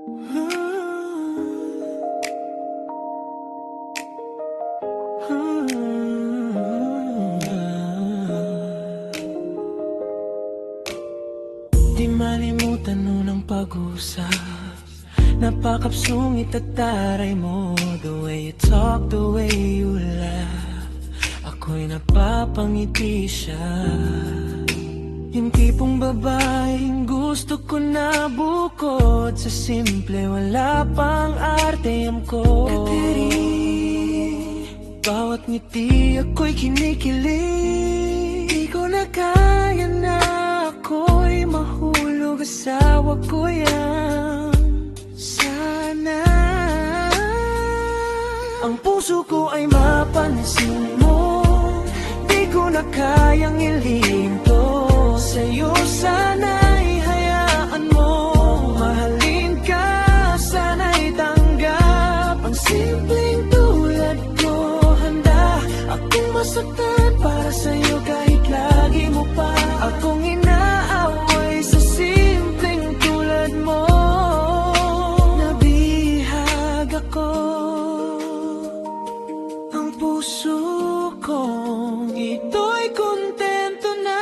Di malimutan nunang pag-usap, napakapsungit at taray mo. The way you talk, the way you laugh, ako'y napapangiti siya. Yung tipong babaeng gusto ko na bukod sa simple, wala pang RTM ko. Bawat ngiti ako'y kinikilig. Di ko na kaya na ako'y mahulog, asawa ko yan. Sana ang puso ko ay mapansin mo. Di ko na kayang ilihim to sa'yo, sana'y hayaan mo. Mahalin ka, sana'y tanggap ang simpleng tulad ko. Handa akong masaktan para sa'yo kahit lagi mo pa akong inaaway. Sa simpleng tulad mo nabihag ako. Ang puso kong ito'y kontento na,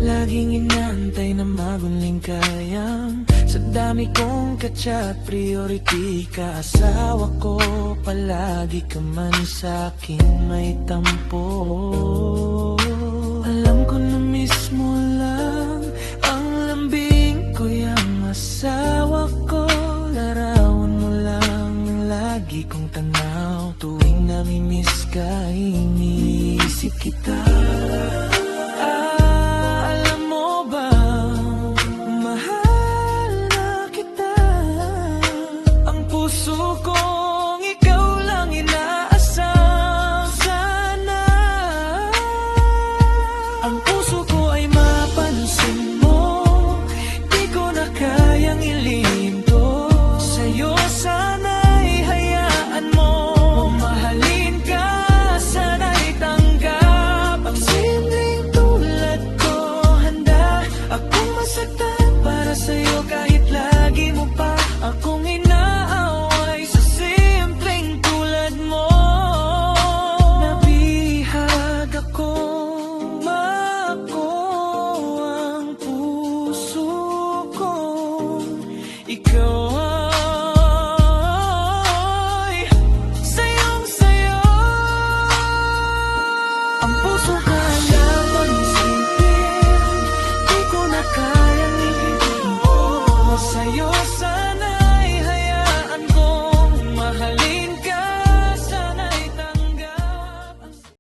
laging inaantay na maguling kayang. Sa dami kong katsa, priority ka. Asawa ko, palagi ka man sa'kin may tampo. Alam ko na mismo lang ang lambing ko, yung asawa ko. Larawan mo lang ang lagi kong tanaw. Tuwing namimiss ka, iniisip kita. Alam mo ba, mahal na kita. Ang puso kong ikaw lang inaasam. Sana ang puso